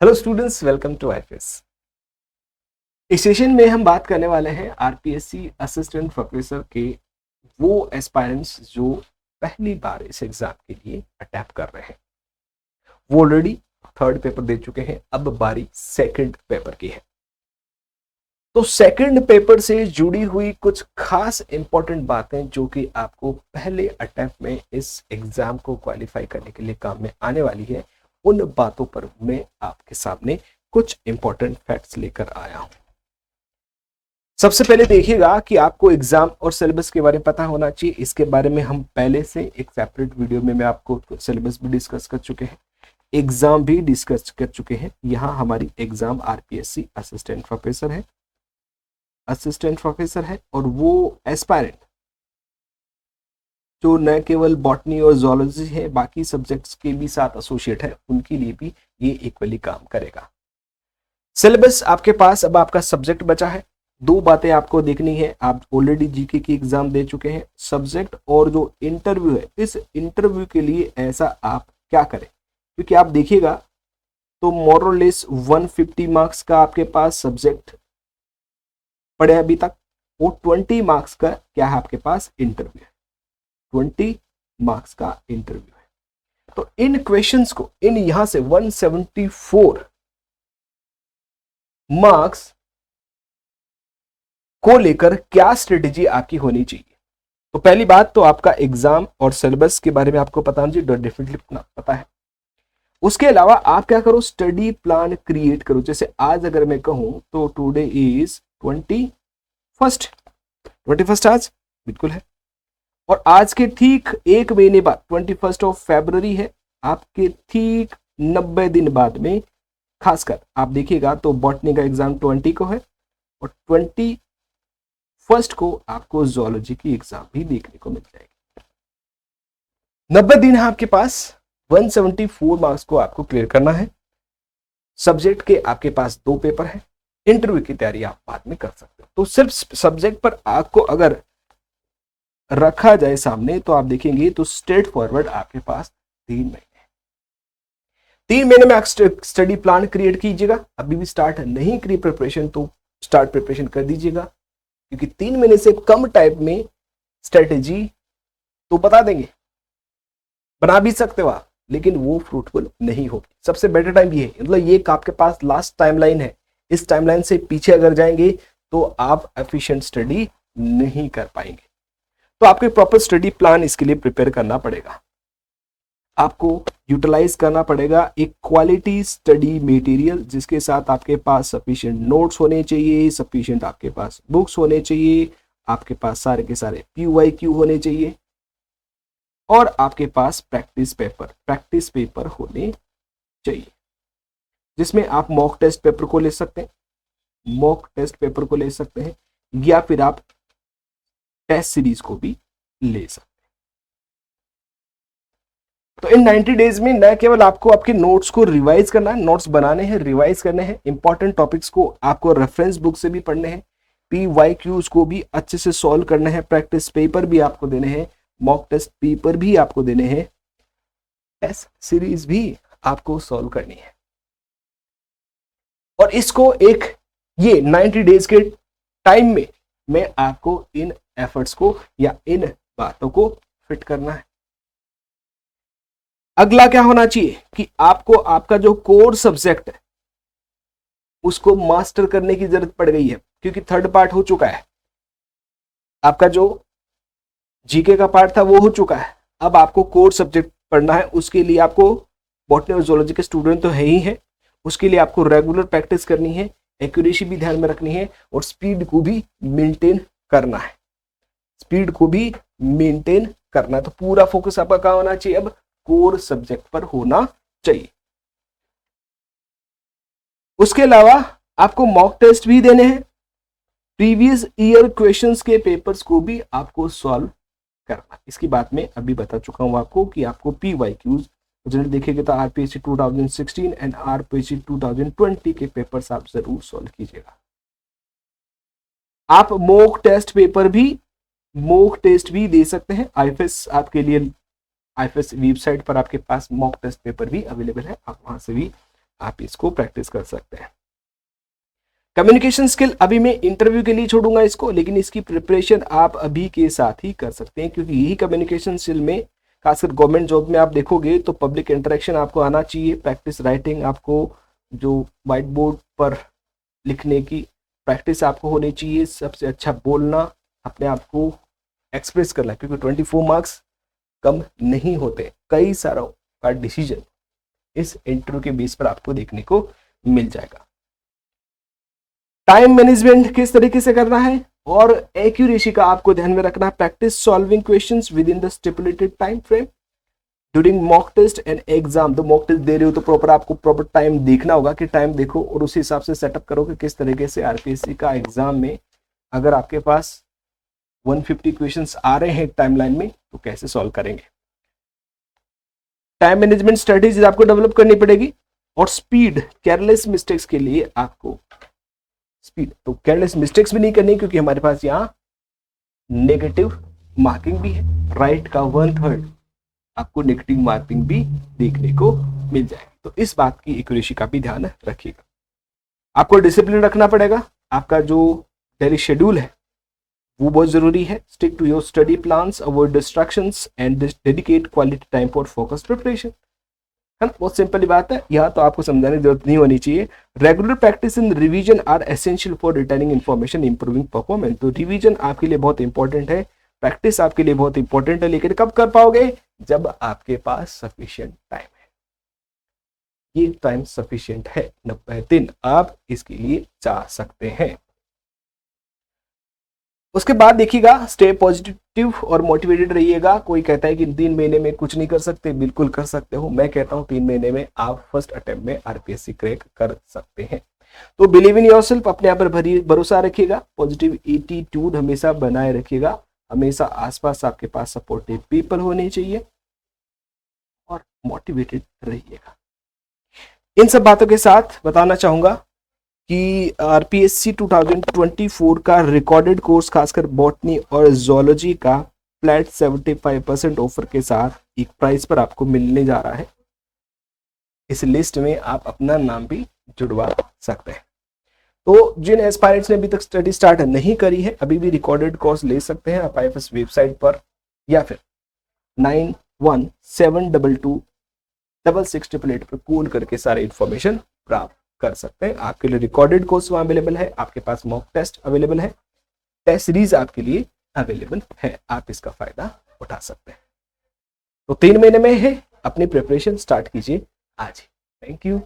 Hello students, welcome to IFS. इस session में हम बात करने वाले हैं आरपीएससी असिस्टेंट प्रोफेसर के वो एस्पायरेंट्स जो पहली बार इस एग्जाम के लिए अटेम्प्ट कर रहे हैं। वो ऑलरेडी थर्ड पेपर दे चुके हैं, अब बारी सेकंड पेपर की है। तो सेकंड पेपर से जुड़ी हुई कुछ खास इंपॉर्टेंट बातें जो कि आपको पहले अटेम्प्ट में इस एग्जाम को क्वालिफाई करने के लिए काम में आने वाली है, उन बातों पर मैं आपके सामने कुछ इंपॉर्टेंट फैक्ट्स लेकर आया हूं। सबसे पहले देखिएगा कि आपको एग्जाम और सिलेबस के बारे में पता होना चाहिए। इसके बारे में हम पहले से एक सेपरेट वीडियो में मैं आपको सिलेबस भी डिस्कस कर चुके हैं, एग्जाम भी डिस्कस कर चुके हैं। यहाँ हमारी एग्जाम आरपीएससी असिस्टेंट प्रोफेसर है और वो एस्पायरेंट जो न केवल बॉटनी और जोलॉजी है, बाकी सब्जेक्ट्स के भी साथ एसोसिएट है, उनके लिए भी ये इक्वली काम करेगा। सिलेबस आपके पास, अब आपका सब्जेक्ट बचा है। दो बातें आपको देखनी है। आप ऑलरेडी जीके की एग्जाम दे चुके हैं। सब्जेक्ट और जो इंटरव्यू है, इस इंटरव्यू के लिए ऐसा आप क्या करें, क्योंकि आप देखिएगा तो मोरलेस 150 मार्क्स का आपके पास सब्जेक्ट पड़े अभी तक, और 20 मार्क्स का क्या है आपके पास इंटरव्यू है। 20 मार्क्स का इंटरव्यू है। तो इन क्वेश्चंस को, इन यहां से 174 मार्क्स को लेकर क्या स्ट्रेटेजी आपकी होनी चाहिए। तो पहली बात तो आपका एग्जाम और सिलेबस के बारे में आपको पता होना चाहिए, डेफिनेटली पता है। उसके अलावा आप क्या करो, स्टडी प्लान क्रिएट करो। जैसे आज अगर मैं कहूं तो टुडे इज 21 आज बिल्कुल है, और आज के ठीक एक महीने बाद 21 फरवरी है। आपके ठीक 90 दिन बाद में, खासकर आप देखिएगा तो बॉटनी का एग्जाम 20 को है और 21 को आपको जोलॉजी की एग्जाम भी देखने को मिल जाएगी। 90 दिन है आपके पास, 174 मार्क्स को आपको क्लियर करना है। सब्जेक्ट के आपके पास 2 पेपर है, इंटरव्यू की तैयारी आप बाद में कर सकते हो। तो सिर्फ सब्जेक्ट पर आपको अगर रखा जाए सामने तो आप देखेंगे तो स्ट्रेट फॉरवर्ड आपके पास 3 महीने में आप स्टडी प्लान क्रिएट कीजिएगा। अभी भी स्टार्ट नहीं करी प्रिपरेशन तो स्टार्ट प्रिपरेशन कर दीजिएगा, क्योंकि 3 महीने से कम टाइम में स्ट्रेटेजी तो बता देंगे, बना भी सकते हो आप, लेकिन वो फ्रूटफुल नहीं होगी। सबसे बेटर टाइम ये है, मतलब ये आपके पास लास्ट टाइमलाइन है। इस टाइमलाइन से पीछे अगर जाएंगे तो आप एफिशिएंट स्टडी नहीं कर पाएंगे। तो आपको प्रॉपर स्टडी प्लान इसके लिए प्रिपेयर करना पड़ेगा। आपको यूटिलाइज करना पड़ेगा एक क्वालिटी स्टडी मटेरियल, जिसके साथ आपके पास सफिशिएंट नोट्स होने चाहिए, सफिशिएंट आपके पास बुक्स होने चाहिए, आपके पास सारे के सारे PYQ होने चाहिए, और आपके पास प्रैक्टिस पेपर होने चाहिए, जिसमें आप मॉक टेस्ट पेपर को ले सकते हैं, या फिर आप टेस्ट सीरीज को भी ले सकते हैं। तो इन 90 डेज में न केवल आपको आपके नोट्स को रिवाइज करना है, नोट्स बनाने हैं, रिवाइज करने हैं, इंपॉर्टेंट टॉपिक्स को आपको रेफरेंस बुक से भी पढ़ने हैं, PYQs को भी अच्छे से सॉल्व करना है, प्रैक्टिस पेपर भी आपको देने हैं, मॉक टेस्ट पेपर भी आपको देने हैं, टेस्ट सीरीज भी आपको सॉल्व करनी है। और इसको एक ये 90 डेज के टाइम में मैं आपको इन एफर्ट्स को या इन बातों को फिट करना है। अगला क्या होना चाहिए कि आपको आपका जो कोर सब्जेक्ट है उसको मास्टर करने की जरूरत पड़ गई है, क्योंकि थर्ड पार्ट हो चुका है। आपका जो जीके का पार्ट था वो हो चुका है। अब आपको कोर सब्जेक्ट पढ़ना है। उसके लिए आपको, बॉटनी और जोलॉजी के स्टूडेंट तो है ही है, उसके लिए आपको रेगुलर प्रैक्टिस करनी है, एक्यूरेसी भी ध्यान में रखनी है, और स्पीड को भी मेंटेन करना है। तो पूरा फोकस आपका कहां होना चाहिए, अब कोर सब्जेक्ट पर होना चाहिए। उसके अलावा आपको मॉक टेस्ट भी देने हैं, प्रीवियस ईयर क्वेश्चंस के पेपर्स को भी आपको सॉल्व करना। इसकी बात मैं अभी बता चुका हूं आपको कि आपको PYQs जनरल देखेंगे तो आरपीएससी 2016 एंड आरपीएससी 2020 के पेपर्स आप जरूर सॉल्व कीजिएगा। आप मॉक टेस्ट भी दे सकते हैं। आईएफएस आपके लिए, आईएफएस वेबसाइट पर आपके पास मॉक टेस्ट पेपर भी अवेलेबल है, आप वहां से भी आप इसको प्रैक्टिस कर सकते हैं। कम्युनिकेशन स्किल अभी मैं इंटरव्यू के लिए छोड़ूंगा इसको, लेकिन इसकी प्रिपरेशन आप अभी के साथ ही कर सकते हैं, क्योंकि यही कम्युनिकेशन स्किल में खासकर गवर्नमेंट जॉब में आप देखोगे तो पब्लिक इंटरेक्शन आपको आना चाहिए, प्रैक्टिस राइटिंग आपको जो व्हाइट बोर्ड पर लिखने की प्रैक्टिस आपको होनी चाहिए, सबसे अच्छा बोलना, अपने आप को एक्सप्रेस करना, क्योंकि 24 मार्क्स कम नहीं होते, कई सारा का डिसीजन इस इंटरव्यू के बेस पर आपको देखने को मिल जाएगा। टाइम मैनेजमेंट किस तरीके से करना है और एक्यूरेसी का आपको ध्यान में रखना है। Practice solving questions within the stipulated time frame during mock test and exam. तो मॉक टेस्ट दे रहे हो तो प्रॉपर आपको प्रॉपर टाइम देखना होगा कि टाइम देखो और उसी हिसाब से सेटअप करो कि किस तरीके से आरपीएससी का एग्जाम में अगर आपके पास 150 क्वेश्चंस आ रहे हैं टाइमलाइन में तो कैसे सॉल्व करेंगे। टाइम मैनेजमेंट स्ट्रेटेजीज आपको डेवलप करनी पड़ेगी और स्पीड, केयरलेस मिस्टेक्स के लिए आपको स्पीड, तो केयरलेस मिस्टेक्स भी नहीं करनी क्योंकि हमारे पास यहाँ नेगेटिव मार्किंग भी है, राइट का 1/3 आपको नेगेटिव मार्किंग भी देखने को मिल जाएगी। तो इस बात की एक्यूरेसी का भी ध्यान रखिएगा। आपको डिसिप्लिन रखना पड़ेगा, आपका जो डेली शेड्यूल है वो बहुत जरूरी है। Stick to your study plans, avoid distractions and dedicate quality time for focus preparation, है ना, बहुत सिंपल बात है, यहाँ तो आपको समझाने की जरूरत नहीं होनी चाहिए। Regular practice in revision are essential for returning information, improving performance. तो रिवीजन आपके लिए बहुत इंपॉर्टेंट है, प्रैक्टिस आपके लिए बहुत इंपॉर्टेंट है, लेकिन कब कर पाओगे, जब आपके पास सफिशिएंट टाइम है। ये टाइम सफिशिएंट है, 90 दिन आप इसके लिए जा सकते हैं। उसके बाद देखिएगा, स्टे पॉजिटिव और मोटिवेटेड रहिएगा। कोई कहता है कि 3 महीने में कुछ नहीं कर सकते, बिल्कुल कर सकते हो। मैं कहता हूं 3 महीने में आप फर्स्ट अटेम्प्ट में आरपीएससी क्रैक कर सकते हैं। तो बिलीव इन योरसेल्फ, अपने आप पर भरोसा रखिएगा, पॉजिटिव एटीट्यूड हमेशा बनाए रखिएगा, हमेशा आसपास आपके पास सपोर्टिव पीपल होने चाहिए और मोटिवेटेड रहिएगा। इन सब बातों के साथ बताना चाहूंगा कि आरपीएससी 2024 का रिकॉर्डेड कोर्स खासकर बॉटनी और जोलॉजी का फ्लैट 75% ऑफर के साथ एक प्राइस पर आपको मिलने जा रहा है। इस लिस्ट में आप अपना नाम भी जुड़वा सकते हैं। तो जिन एस्पायरेंट्स ने अभी तक स्टडी स्टार्ट नहीं करी है, अभी भी रिकॉर्डेड कोर्स ले सकते हैं आप आईएफएस वेबसाइट पर या फिर 9172226688 पर कॉल करके सारे इंफॉर्मेशन प्राप्त कर सकते हैं। आपके लिए रिकॉर्डेड कोर्स वहां अवेलेबल है, आपके पास मॉक टेस्ट अवेलेबल है, टेस्ट सीरीज आपके लिए अवेलेबल है, आप इसका फायदा उठा सकते हैं। तो 3 महीने में है, अपनी प्रिपरेशन स्टार्ट कीजिए आज ही। Thank you.